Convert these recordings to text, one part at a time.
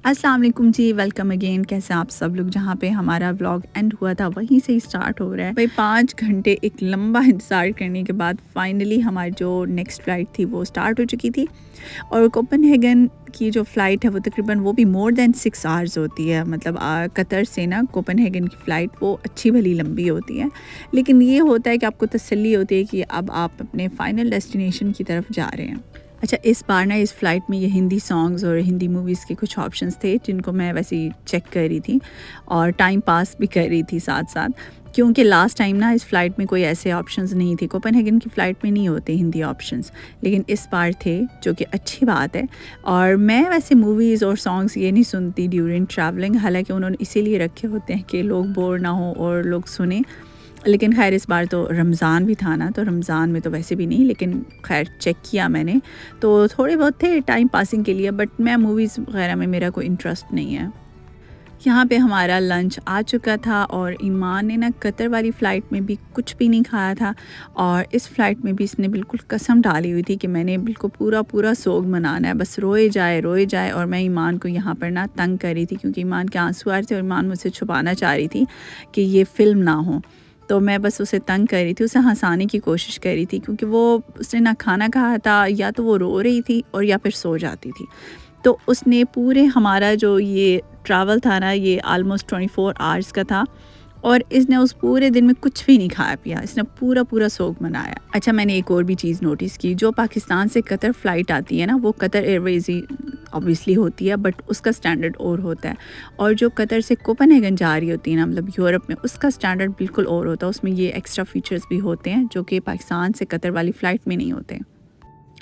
अस्सलाम वालेकुम जी, welcome again. कैसे आप सब लोग? जहाँ पे हमारा व्लॉग एंड हुआ था वहीं से ही स्टार्ट हो रहा है भाई। 5 घंटे एक लंबा इंतज़ार करने के बाद फाइनली हमारी जो नेक्स्ट फ़्लाइट थी वो स्टार्ट हो चुकी थी। और कोपेनहेगन की जो फ़्लाइट है वो तकरीबन वो भी मोर दैन 6 आवर्स होती है। मतलब कतर से ना कोपेनहेगन की फ़्लाइट वो अच्छी भली लंबी होती है, लेकिन ये होता है कि आपको तसल्ली होती है कि अब आप अपने फ़ाइनल डेस्टिनेशन की तरफ जा रहे हैं। अच्छा, इस बार ना इस फ़्लाइट में ये हिंदी सॉन्ग्स और हिंदी मूवीज़ के कुछ ऑप्शंस थे जिनको मैं वैसे ही चेक कर रही थी और टाइम पास भी कर रही थी साथ साथ, क्योंकि लास्ट टाइम ना इस फ़्लाइट में कोई ऐसे ऑप्शंस नहीं थे। कोपेनहेगन की फ़्लाइट में नहीं होते हिंदी ऑप्शंस, लेकिन इस बार थे, जो कि अच्छी बात है। और मैं वैसे मूवीज़ और सॉन्ग्स ये नहीं सुनती ड्यूरिंग ट्रैवलिंग, हालांकि उन्होंने इसीलिए रखे होते हैं कि लोग बोर ना हो और लोग सुने। लेकिन खैर इस बार तो रमज़ान भी था ना, तो रमज़ान में तो वैसे भी नहीं, लेकिन खैर चेक किया मैंने तो थोड़े बहुत थे टाइम पासिंग के लिए, बट मैं मूवीज़ वगैरह में मेरा कोई इंटरेस्ट नहीं है। यहाँ पे हमारा लंच आ चुका था और ईमान ने ना कतर वाली फ़्लाइट में भी कुछ भी नहीं खाया था, और इस फ़्लाइट में भी इसने बिल्कुल कसम डाली हुई थी कि मैंने बिल्कुल पूरा सोग मनाना है, बस रोए जाए। और मैं ईमान को यहाँ पर ना तंग कर रही थी क्योंकि ईमान के आंसू आ रहे थे और ईमान मुझसे छुपाना चाह रही थी कि ये फ़िल्म ना हो। तो मैं बस उसे तंग कर रही थी, उसे हंसाने की कोशिश कर रही थी, क्योंकि वो उसने ना खाना खाया था, या तो वो रो रही थी और या फिर सो जाती थी। तो उसने पूरे हमारा जो ये ट्रैवल था ना, ये आलमोस्ट 24 आवर्स का था, और इसने उस पूरे दिन में कुछ भी नहीं खाया पिया, इसने पूरा सोग मनाया। अच्छा, मैंने एक और भी चीज़ नोटिस की, जो पाकिस्तान से कतर फ़्लाइट आती है ना, वो कतर एयरवेज़ ही ऑब्वियसली होती है, बट उसका स्टैंडर्ड और होता है। और जो कतर से कोपेनहेगन जा रही होती है ना, मतलब यूरोप में, उसका स्टैंडर्ड बिल्कुल और होता है। उसमें ये एक्स्ट्रा फ़ीचर्स भी होते हैं जो कि पाकिस्तान से कतर वाली फ़्लाइट में नहीं होते।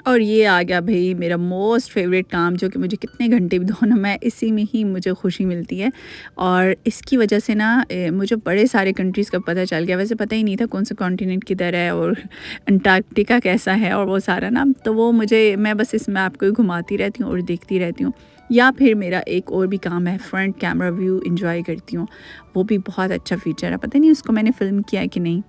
और ये आ गया भाई मेरा मोस्ट फेवरेट काम, जो कि मुझे कितने घंटे भी दो ना, मैं इसी में ही मुझे खुशी मिलती है। और इसकी वजह से ना मुझे बड़े सारे कंट्रीज़ का पता चल गया। वैसे पता ही नहीं था कौन सा कॉन्टिनेंट किधर है और अंटार्कटिका कैसा है और वो सारा ना, तो वो मैं बस इस मैप को ही घुमाती रहती हूँ और देखती रहती हूँ। या फिर मेरा एक और भी काम है, फ्रंट कैमरा व्यू इंजॉय करती हूँ, वो भी बहुत अच्छा फ़ीचर है। पता नहीं उसको मैंने फ़िल्म किया है कि नहीं।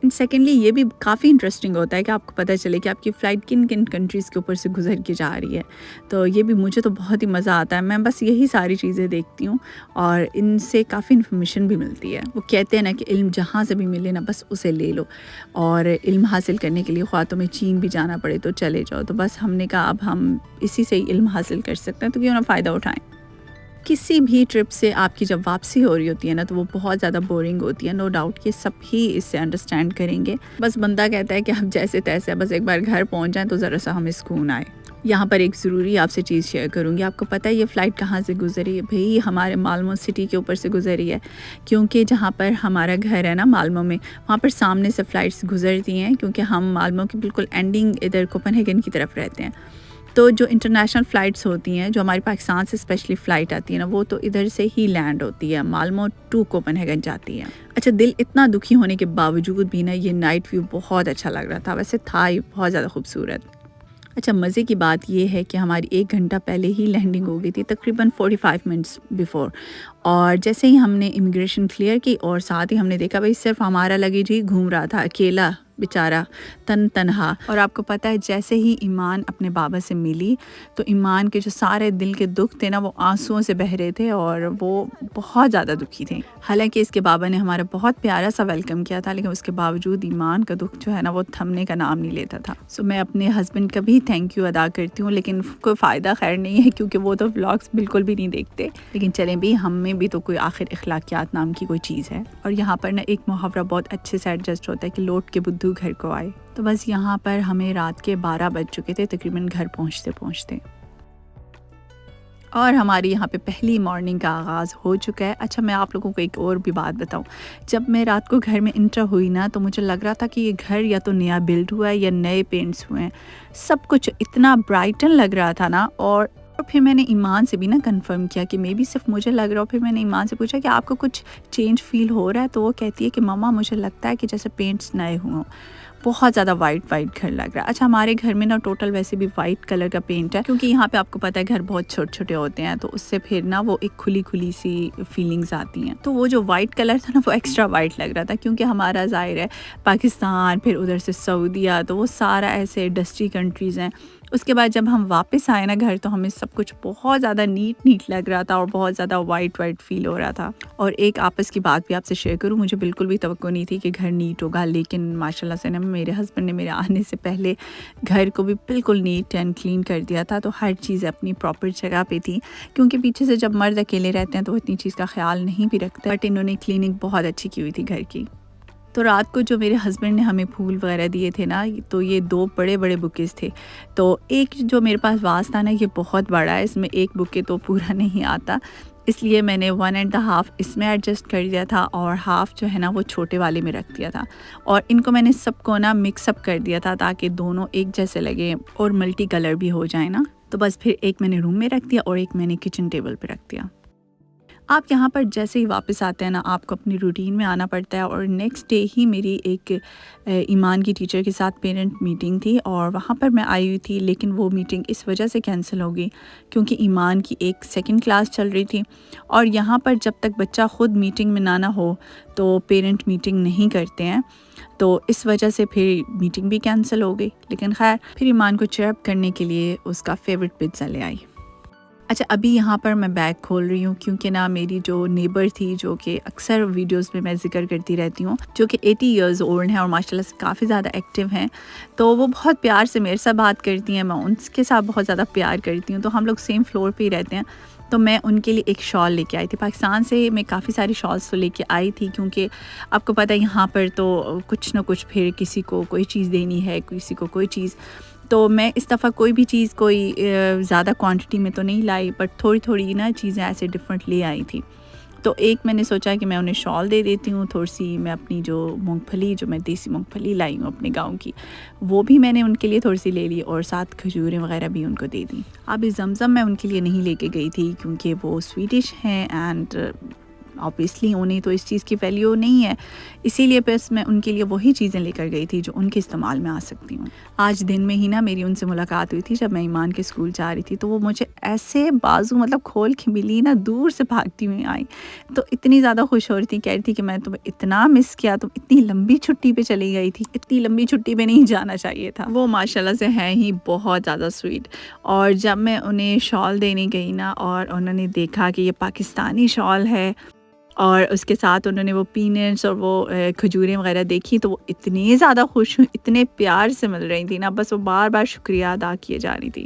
सेकेंडली ये भी काफ़ी इंटरेस्टिंग होता है कि आपको पता चले कि आपकी फ़्लाइट किन किन कंट्रीज़ के ऊपर से गुजर के जा रही है। तो ये भी मुझे तो बहुत ही मज़ा आता है। मैं बस यही सारी चीज़ें देखती हूँ और इनसे काफ़ी इन्फॉर्मेशन भी मिलती है। वो कहते हैं ना कि इल्म जहाँ से भी मिले ना, बस उसे ले लो, और इल्म हासिल करने के लिए ख्वाह तुम्हें चीन भी जाना पड़े तो चले जाओ। तो बस हमने कहा अब हम इसी से ही इल्म हासिल कर सकते हैं, तो क्यों ना फ़ायदा उठाएँ। किसी भी ट्रिप से आपकी जब वापसी हो रही होती है ना, तो वो बहुत ज़्यादा बोरिंग होती है, नो डाउट कि सब ही इससे अंडरस्टैंड करेंगे। बस बंदा कहता है कि हम जैसे तैसे बस एक बार घर पहुंच जाएं तो ज़रा सा हमें सुकून आए। यहाँ पर एक ज़रूरी आपसे चीज़ शेयर करूँगी। आपको पता है ये फ़्लाइट कहाँ से गुजरी है? भाई हमारे मालमो सिटी के ऊपर से गुजरी है, क्योंकि जहाँ पर हमारा घर है ना मालमो में, वहाँ पर सामने से फ़्लाइट्स गुजरती हैं, क्योंकि हम मालमो की बिल्कुल एंडिंग इधर कोपेनहेगन की तरफ रहते हैं। तो जो इंटरनेशनल फ़्लाइट्स होती हैं, जो हमारे पाकिस्तान से स्पेशली फ़्लाइट आती है ना, वो तो इधर से ही लैंड होती है, मालमो टू कोपेनहेगन जाती है। अच्छा, दिल इतना दुखी होने के बावजूद भी ना ये नाइट व्यू बहुत अच्छा लग रहा था। वैसे था ही बहुत ज़्यादा खूबसूरत। अच्छा, मज़े की बात ये है कि हमारी 1 घंटा पहले ही लैंडिंग हो गई थी, तकरीबन 45 मिनट्स बिफ़ोर। और जैसे ही हमने इमिग्रेशन क्लियर की और साथ ही हमने देखा भाई सिर्फ हमारा लगेज ही घूम रहा था अकेला बेचारा तनहा। और आपको पता है जैसे ही ईमान अपने बाबा से मिली, तो ईमान के जो सारे दिल के दुख थे ना, वो आंसुओं से बह रहे थे और वो बहुत ज़्यादा दुखी थे। हालांकि इसके बाबा ने हमारा बहुत प्यारा सा वेलकम किया था, लेकिन उसके बावजूद ईमान का दुख जो है ना, वो थमने का नाम नहीं लेता था। सो मैं अपने हस्बैंड का भी थैंक यू अदा करती हूँ, लेकिन कोई फ़ायदा खैर नहीं है, क्योंकि वो तो व्लॉग्स बिल्कुल भी नहीं देखते। लेकिन चलें भी, हम में भी तो कोई आखिर इखलाकियात नाम की कोई चीज़ है। और यहाँ पर ना एक मुहावरा बहुत अच्छे से एडजस्ट होता है कि लौट के बुद्धू घर को आए। तो बस यहाँ पर हमें रात के 12 बज चुके थे तकरीबन घर पहुँचते। और हमारी यहाँ पे पहली मॉर्निंग का आगाज़ हो चुका है। अच्छा, मैं आप लोगों को एक और भी बात बताऊँ। जब मैं रात को घर में इंटर हुई ना, तो मुझे लग रहा था कि ये घर या तो नया बिल्ड हुआ है या नए पेंट्स हुए हैं। सब कुछ इतना ब्राइटन लग रहा था ना। और फिर मैंने ईमान से भी ना कंफर्म किया कि मे बी सिर्फ मुझे लग रहा हो। फिर मैंने ईमान से पूछा कि आपको कुछ चेंज फील हो रहा है? तो वो कहती है कि मम्मा मुझे लगता है कि जैसे पेंट्स नए हुए हों। बहुत ज़्यादा वाइट घर लग रहा है। अच्छा, हमारे घर में ना टोटल वैसे भी वाइट कलर का पेंट है, क्योंकि यहाँ पे आपको पता है घर बहुत छोटे छोटे होते हैं, तो उससे फिर ना वो एक खुली सी फीलिंग्स आती हैं। तो वो जो वाइट कलर था ना, वो एक्स्ट्रा वाइट लग रहा था, क्योंकि हमारा ज़ाहिर है पाकिस्तान, फिर उधर से सऊदीया, तो वो सारा ऐसे डस्टी कंट्रीज़ हैं। اس کے بعد جب ہم واپس آئے نا گھر تو ہمیں سب کچھ بہت زیادہ نیٹ لگ رہا تھا اور بہت زیادہ وائٹ فیل ہو رہا تھا. اور ایک آپس کی بات بھی آپ سے شیئر کروں, مجھے بالکل بھی توقع نہیں تھی کہ گھر نیٹ ہوگا, لیکن ماشاء اللہ سے نا میرے ہسبینڈ نے میرے آنے سے پہلے گھر کو بھی بالکل نیٹ اینڈ کلین کر دیا تھا. تو ہر چیز اپنی پراپر جگہ پہ تھی, کیونکہ پیچھے سے جب مرد اکیلے رہتے ہیں تو اتنی چیز کا خیال نہیں بھی رکھتے, بٹ انہوں نے کلیننگ بہت اچھی کی ہوئی تھی گھر کی. تو رات کو جو میرے ہسبینڈ نے ہمیں پھول وغیرہ دیے تھے نا, تو یہ 2 بڑے بکیز تھے. تو ایک جو میرے پاس واز تھا نا, یہ بہت بڑا ہے, اس میں ایک بکے تو پورا نہیں آتا, اس لیے میں نے 1.5 اس میں ایڈجسٹ کر دیا تھا اور ہاف جو ہے نا وہ چھوٹے والے میں رکھ دیا تھا. اور ان کو میں نے سب کو نا مکس اپ کر دیا تھا تاکہ دونوں ایک جیسے لگے اور ملٹی کلر بھی ہو جائے نا. تو بس پھر ایک میں نے روم میں رکھ دیا اور ایک میں نے کچن ٹیبل پہ رکھ دیا. آپ یہاں پر جیسے ہی واپس آتے ہیں نا, آپ کو اپنی روٹین میں آنا پڑتا ہے. اور نیکسٹ ڈے ہی میری ایک ایمان کی ٹیچر کے ساتھ پیرنٹ میٹنگ تھی اور وہاں پر میں آئی ہوئی تھی, لیکن وہ میٹنگ اس وجہ سے کینسل ہو گئی کیونکہ ایمان کی ایک 2nd کلاس چل رہی تھی. اور یہاں پر جب تک بچہ خود میٹنگ میں نہ ہو تو پیرنٹ میٹنگ نہیں کرتے ہیں, تو اس وجہ سے پھر میٹنگ بھی کینسل ہو گئی. لیکن خیر پھر ایمان کو چیئر اپ کرنے کے لیے اس کا فیوریٹ پیزا لے آئی. اچھا, ابھی یہاں پر میں بیگ کھول رہی ہوں کیونکہ نا میری جو نیبر تھی, جو کہ اکثر ویڈیوز میں ذکر کرتی رہتی ہوں, جو کہ 80 ایئرز اولڈ ہیں اور ماشاء اللہ سے کافی زیادہ ایکٹیو ہیں, تو وہ بہت پیار سے میرے ساتھ بات کرتی ہیں, میں ان کے ساتھ بہت زیادہ پیار کرتی ہوں. تو ہم لوگ سیم فلور پہ ہی رہتے ہیں. تو میں ان کے لیے ایک شال لے کے آئی تھی پاکستان سے. میں کافی ساری شالس تو لے کے آئی تھی کیونکہ آپ کو پتہ ہے یہاں پر تو کچھ نہ کچھ پھر کسی کو کوئی چیز دینی ہے, کسی کو کوئی چیز. تو میں اس دفعہ کوئی بھی چیز کوئی زیادہ کوانٹٹی میں تو نہیں لائی, بٹ تھوڑی نا چیزیں ایسے ڈفرینٹ لے آئی تھی. تو ایک میں نے سوچا کہ میں انہیں شال دے دیتی ہوں, تھوڑی سی میں اپنی جو مونگ پھلی, جو میں دیسی مونگ پھلی لائی ہوں اپنے گاؤں کی, وہ بھی میں نے ان کے لیے تھوڑی سی لے لی اور ساتھ کھجوریں وغیرہ بھی ان کو دے دیں. اب زمزم میں ان کے لیے نہیں لے کے گئی تھی کیونکہ وہ سویڈش ہیں اینڈ آبویسلی انہیں تو اس چیز کی ویلیو نہیں ہے, اسی لیے بس میں ان کے لیے وہی چیزیں لے کر گئی تھی جو ان کے استعمال میں آ سکتی ہوں. آج دن میں ہی نا میری ان سے ملاقات ہوئی تھی جب میں ایمان کے اسکول جا رہی تھی, تو وہ مجھے ایسے بازو مطلب کھول کے ملی نا, دور سے بھاگتی ہوئی آئی. تو اتنی زیادہ خوش ہو رہی تھی, کہہ رہی تھی کہ میں تمہیں اتنا مس کیا, تم اتنی لمبی چھٹی پہ چلی گئی تھی, اتنی لمبی چھٹی پہ نہیں جانا چاہیے تھا. وہ ماشاءاللہ سے ہیں ہی بہت زیادہ سویٹ. اور جب میں انہیں شال دینے گئی نا اور انہوں نے دیکھا کہ یہ پاکستانی شال ہے اور اس کے ساتھ انہوں نے وہ پینٹس اور وہ کھجوریں وغیرہ دیکھی, تو وہ اتنی زیادہ خوش ہوئی, اتنے پیار سے مل رہی تھی نا, بس وہ بار بار شکریہ ادا کیے جا رہی تھی.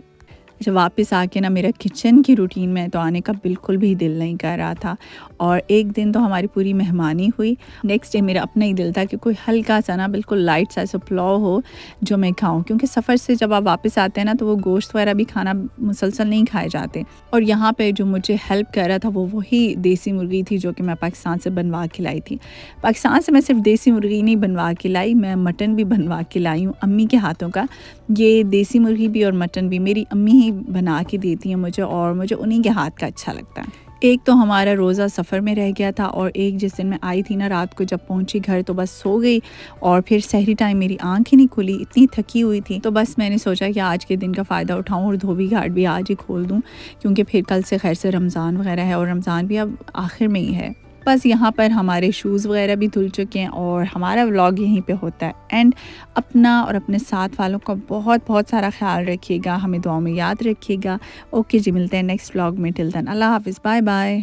جب واپس آ کے نا میرا کچن کی روٹین میں تو آنے کا بالکل بھی دل نہیں کر رہا تھا. اور ایک دن تو ہماری پوری مہمانی ہوئی. نیکسٹ ڈے میرا اپنا ہی دل تھا کہ کوئی ہلکا سا نا بالکل لائٹ سا ایسا پلاؤ ہو جو میں کھاؤں, کیونکہ سفر سے جب آپ واپس آتے ہیں نا تو وہ گوشت وغیرہ بھی کھانا مسلسل نہیں کھائے جاتے. اور یہاں پہ جو مجھے ہیلپ کر رہا تھا وہ وہی دیسی مرغی تھی جو کہ میں پاکستان سے بنوا کے لائی تھی. پاکستان سے میں صرف دیسی مرغی نہیں بنوا کے لائی, میں مٹن بھی بنوا کے لائی ہوں امی کے ہاتھوں کا. یہ دیسی مرغی بھی اور مٹن بھی میری امی ہی بنا کے دیتی ہیں مجھے, اور مجھے انہی کے ہاتھ کا اچھا لگتا ہے. ایک تو ہمارا روزہ سفر میں رہ گیا تھا, اور ایک جس دن میں آئی تھی نا رات کو جب پہنچی گھر تو بس سو گئی, اور پھر سحری ٹائم میری آنکھ ہی نہیں کھلی, اتنی تھکی ہوئی تھی. تو بس میں نے سوچا کہ آج کے دن کا فائدہ اٹھاؤں اور دھوبی گھاٹ بھی آج ہی کھول دوں, کیونکہ پھر کل سے خیر سے رمضان وغیرہ ہے, اور رمضان بھی اب آخر میں ہی ہے. بس یہاں پر ہمارے شوز وغیرہ بھی دھل چکے ہیں اور ہمارا ولاگ یہیں پہ ہوتا ہے اینڈ. اپنا اور اپنے ساتھ والوں کا بہت بہت سارا خیال رکھیے گا, ہمیں دعاؤں میں یاد رکھیے گا. اوکے جی, ملتے ہیں نیکسٹ ولاگ میں. ٹل دین اللہ حافظ, بائے بائے.